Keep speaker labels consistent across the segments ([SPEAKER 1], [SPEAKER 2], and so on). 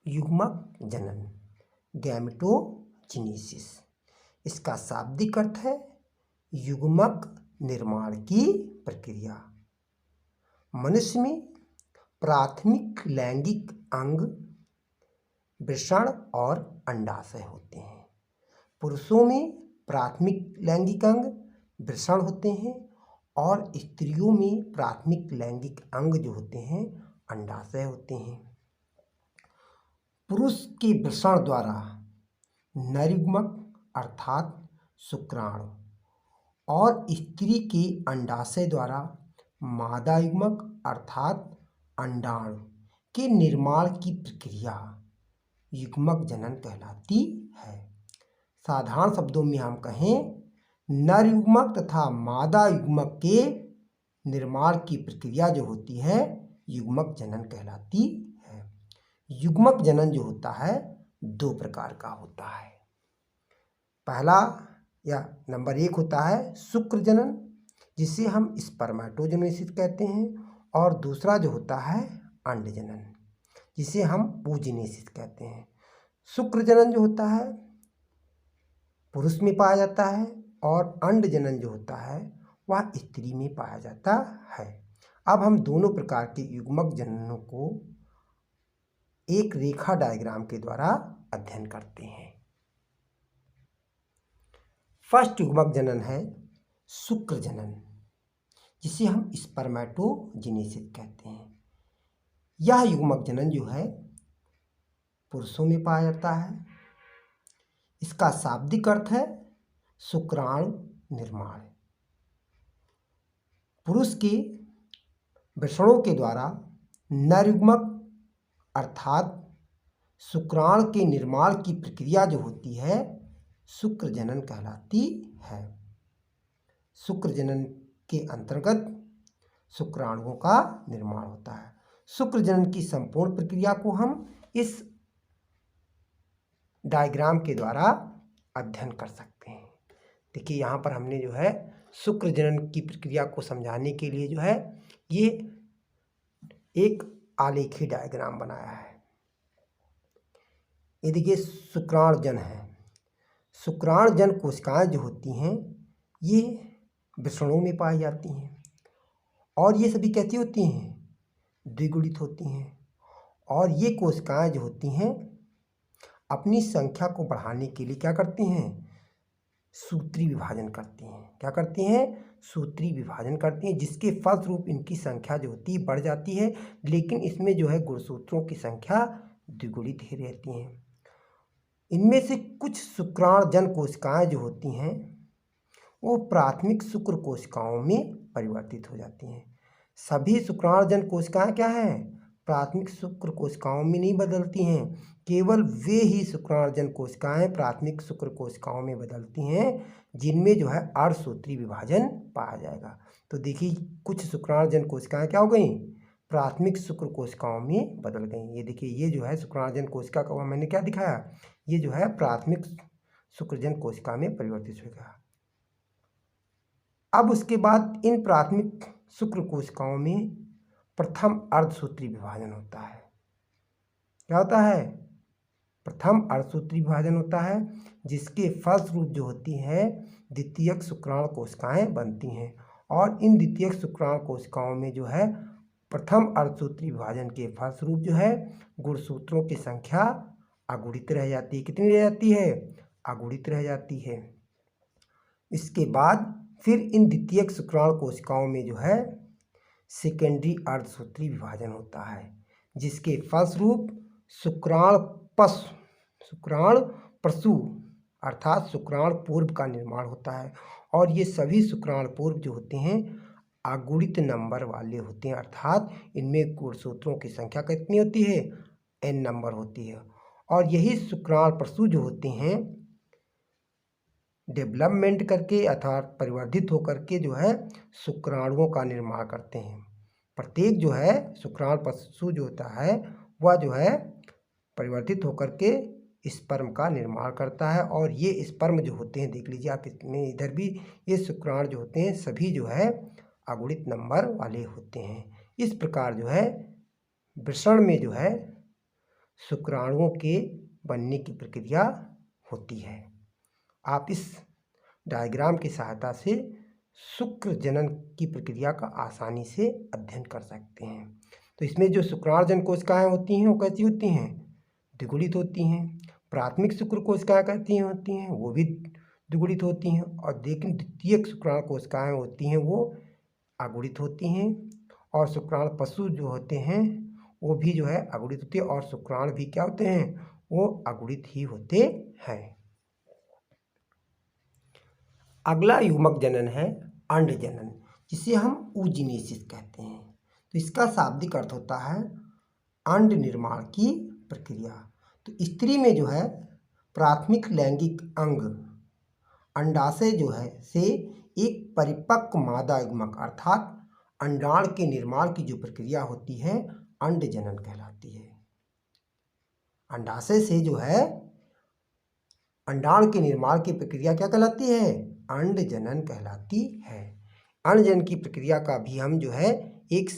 [SPEAKER 1] युग्मक जनन, गैमेटोजेनेसिस। इसका शाब्दिक अर्थ है युग्मक निर्माण की प्रक्रिया। मनुष्य में प्राथमिक लैंगिक अंग वृषण और अंडाशय होते हैं। पुरुषों में प्राथमिक लैंगिक अंग वृषण होते हैं और स्त्रियों में प्राथमिक लैंगिक अंग जो होते हैं अंडाशय होते हैं। पुरुष के वृषण द्वारा नरयुग्मक अर्थात शुक्राणु और स्त्री के अंडाशय द्वारा मादा युग्मक अर्थात अंडाणु के निर्माण की प्रक्रिया युग्मक जनन कहलाती है। साधारण शब्दों में हम कहें नर युग्मक तथा मादा युग्मक के निर्माण की प्रक्रिया जो होती है युग्मक जनन कहलाती है। युग्मक जनन जो होता है दो प्रकार का होता है। पहला या नंबर 1 होता है शुक्र जनन, जिसे हम स्पर्मेटोजेनेसिस कहते हैं, और दूसरा जो होता है अंड जनन, जिसे हम oogenesis कहते हैं। शुक्र जनन जो होता है पुरुष में पाया जाता है और अंड जनन जो होता है वह स्त्री में पाया जाता है। अब हम दोनों प्रकार के युग्मक जननों को एक रेखा डायग्राम के द्वारा अध्ययन करते हैं। फर्स्ट युग्मक जनन है शुक्र जनन, जिसे हम स्पर्मेटोजेनेसिस कहते हैं। यह युग्मक जनन जो है पुरुषों में पाया जाता है। इसका शाब्दिक अर्थ है शुक्राणु निर्माण। पुरुष के वृषणों के द्वारा नर युग्मक अर्थात शुक्राणु के निर्माण की प्रक्रिया जो होती है शुक्र जनन कहलाती है। शुक्र जनन के अंतर्गत शुक्राणुओं का निर्माण होता है। शुक्र जनन की संपूर्ण प्रक्रिया को हम इस डायग्राम के द्वारा अध्ययन कर सकते हैं। देखिए यहाँ पर हमने जो है शुक्र जनन की प्रक्रिया को समझाने के लिए जो है ये एक आलेखी डायग्राम बनाया है। ये देखिए शुक्राणुजन है। शुक्राणुजन कोशिकाएं जो होती हैं ये वृषणों में पाई जाती हैं और ये सभी कैसी होती हैं द्विगुणित होती हैं। और ये कोशिकाएं जो होती हैं अपनी संख्या को बढ़ाने के लिए क्या करती हैं सूत्री विभाजन करती हैं। क्या करती हैं सूत्री विभाजन करती हैं, जिसके फलस्वरूप इनकी संख्या जो होती है बढ़ जाती है, लेकिन इसमें जो है गुणसूत्रों की संख्या द्विगुणित ही रहती हैं। इनमें से कुछ शुक्राणुजन कोशिकाएं जो होती हैं वो प्राथमिक शुक्र कोशिकाओं में परिवर्तित हो जाती हैं। सभी शुक्राणुजन कोशिकाएं क्या हैं प्राथमिक शुक्र कोशिकाओं में नहीं बदलती हैं, केवल वे ही शुक्राणुजन कोशिकाएं प्राथमिक शुक्र कोशिकाओं में बदलती हैं जिनमें जो है अर्धसूत्री विभाजन पाया जाएगा। तो देखिए कुछ शुक्राणुजन कोशिकाएं क्या हो गई प्राथमिक शुक्र कोशिकाओं में बदल गई। ये देखिए ये जो है शुक्राणुजन कोशिका का मैंने क्या दिखाया, ये जो है प्राथमिक शुक्रजन कोशिका में परिवर्तित हो गया। अब उसके बाद इन प्राथमिक शुक्र कोशिकाओं में प्रथम अर्धसूत्री विभाजन होता है। क्या होता है प्रथम अर्धसूत्री विभाजन होता है, जिसके फलस्वरूप जो होती है द्वितीयक शुक्राणु कोशिकाएं बनती हैं। और इन द्वितीयक शुक्राणु कोशिकाओं में जो है प्रथम अर्धसूत्री विभाजन के फलस्वरूप जो है गुणसूत्रों की संख्या अगुणित रह जाती है। कितनी रह जाती है अगुणित रह जाती है। इसके बाद फिर इन द्वितीयक शुक्राणु कोशिकाओं में जो है सेकेंडरी अर्धसूत्री विभाजन होता है, जिसके फलस्वरूप शुक्राणु प्रसू अर्थात शुक्राणु पूर्व का निर्माण होता है। और ये सभी शुक्राणु पूर्व जो होते हैं अगुणित नंबर वाले होते हैं, अर्थात इनमें गुणसूत्रों की संख्या कितनी होती है n नंबर होती है। और यही शुक्राणु प्रसू जो होते हैं डेवलपमेंट करके अर्थात परिवर्धित होकर के जो है शुक्राणुओं का निर्माण करते हैं। प्रत्येक जो है शुक्राणु प्रसू जो होता है वह जो है परिवर्तित होकर के स्पर्म का निर्माण करता है। और ये स्पर्म जो होते हैं देख लीजिए आप इसमें इधर भी ये शुक्राणु जो होते हैं सभी जो है अगुणित नंबर वाले होते हैं। इस प्रकार जो है वृषण में जो है शुक्राणुओं के बनने की प्रक्रिया होती है। आप इस डायग्राम की सहायता से शुक्र जनन की प्रक्रिया का आसानी से अध्ययन कर सकते हैं। तो इसमें जो शुक्राणुजन कोशिकाएं होती हैं वो कैसी होती हैं? द्विगुणित होती हैं। प्राथमिक शुक्र कोशिकाएं कैसी होती हैं? वो भी द्विगुणित होती हैं। और लेकिन द्वितीयक शुक्राणु कोशिकाएं होती हैं वो अगुणित होती हैं। और शुक्राणु पशु जो होते हैं वो भी जो है अगुणित होते हैं। और शुक्राणु भी क्या होते हैं? वो अगुणित ही होते हैं। अगला युग्मक जनन है अंड जनन, जिसे हम oogenesis कहते हैं। तो इसका शाब्दिक अर्थ होता है अंड निर्माण की प्रक्रिया। तो स्त्री में जो है प्राथमिक लैंगिक अंग अंडाशय जो है से एक परिपक्व मादा युग्मक अर्थात अंडाण के निर्माण की जो प्रक्रिया होती है अंड जनन कहलाती है। अंडाशय से जो है अंडाण के निर्माण की प्रक्रिया क्या कहलाती है? अंड जनन कहलाती है। अंड जनन की प्रक्रिया का भी हम जो है एक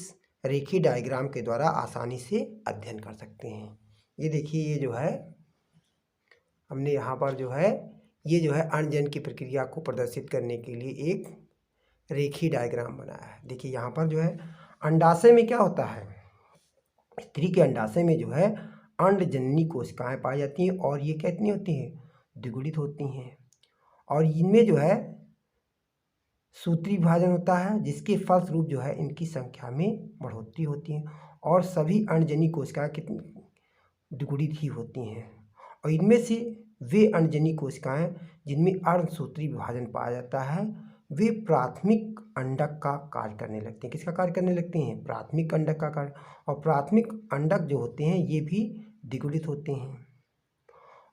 [SPEAKER 1] रेखीय डायग्राम के द्वारा आसानी से अध्ययन कर सकते हैं। ये देखिए, ये जो है हमने यहाँ पर जो है ये जो है अंड जनन की प्रक्रिया को प्रदर्शित करने के लिए एक रेखीय डायग्राम बनाया है। देखिए यहाँ पर जो है अंडाशय में क्या होता है? स्त्री के अंडाशय में जो है अंड जननी कोशिकाएं पाई जाती हैं और ये कितनी होती हैं? द्विगुणित होती हैं। और इनमें जो है सूत्री विभाजन होता है, जिसके फलस्वरूप जो है इनकी संख्या में बढ़ोतरी होती है। और सभी अंडजनी कोशिकाएं कितनी द्विगुणित ही होती हैं। और इनमें से वे अंडजनी कोशिकाएं जिनमें अर्धसूत्री विभाजन पाया जाता है वे प्राथमिक अंडक का कार्य करने लगते हैं। किसका कार्य करने लगते हैं? प्राथमिक अंडक का कार्य। और प्राथमिक अंडक जो होते हैं ये भी द्विगुणित होते हैं।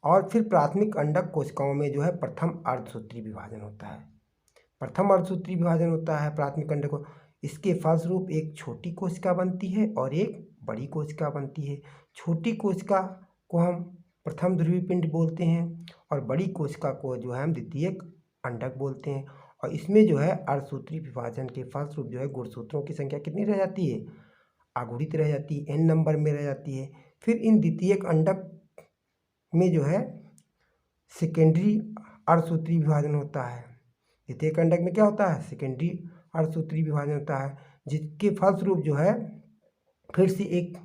[SPEAKER 1] और फिर प्राथमिक अंडक कोशिकाओं में जो है प्रथम अर्धसूत्री विभाजन होता है। प्रथम अर्धसूत्री विभाजन होता है प्राथमिक अंडक को। इसके फलस्वरूप एक छोटी कोशिका बनती है और एक बड़ी कोशिका बनती है। छोटी कोशिका को हम प्रथम ध्रुवीय पिंड बोलते हैं और बड़ी कोशिका को जो है हम द्वितीयक अंडक बोलते हैं। और इसमें जो है अर्धसूत्री विभाजन के फलस्वरूप जो है गुणसूत्रों की संख्या कितनी रह जाती है? अगुणित रह जाती है, n नंबर में रह जाती है। फिर इन द्वितीयक अंडक में जो है सेकेंडरी अर्धसूत्री विभाजन होता है। द्वितीयक अंडक में क्या होता है? सेकेंडरी अर्धसूत्री विभाजन होता है, जिसके फलस्वरूप जो है फिर से एक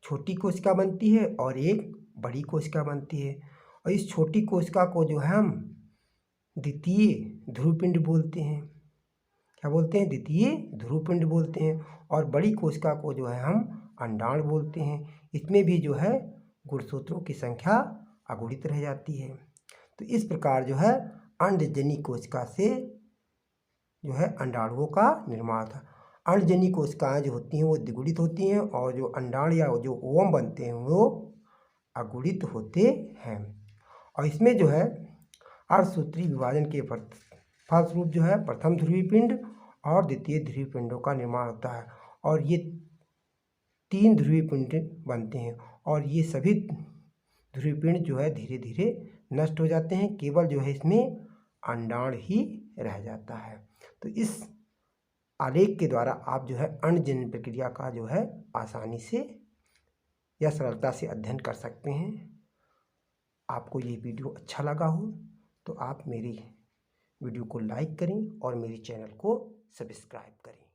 [SPEAKER 1] छोटी कोशिका बनती है और एक बड़ी कोशिका बनती है। और इस छोटी कोशिका को जो है हम द्वितीय ध्रुवपिंड बोलते हैं। क्या बोलते हैं? द्वितीय ध्रुवपिंड बोलते हैं। और बड़ी कोशिका को जो है हम अंडाण बोलते हैं। इसमें भी जो है गुणसूत्रों की संख्या अगुणित रह जाती है। तो इस प्रकार जो है अंडजनी कोशिका से जो है अंडाणुओं का निर्माण था। अंडजनी कोशिकाएं जो होती हैं वो द्विगुणित होती हैं और जो अंडाण या जो ओवम बनते हैं वो अगुणित होते हैं। और इसमें जो है अर्धसूत्री विभाजन के फलस्वरूप जो है प्रथम ध्रुवीय पिंड और द्वितीय ध्रुवीय पिंडों का निर्माण होता है। और ये 3 ध्रुवीय पिंड बनते हैं और ये सभी ध्रुवीय पिंड जो है धीरे धीरे नष्ट हो जाते हैं। केवल जो है इसमें अंडाण ही रह जाता है। तो इस आलेख के द्वारा आप जो है अंडजनन प्रक्रिया का जो है आसानी से या सरलता से अध्ययन कर सकते हैं। आपको ये वीडियो अच्छा लगा हो तो आप मेरी वीडियो को लाइक करें और मेरे चैनल को सब्सक्राइब करें।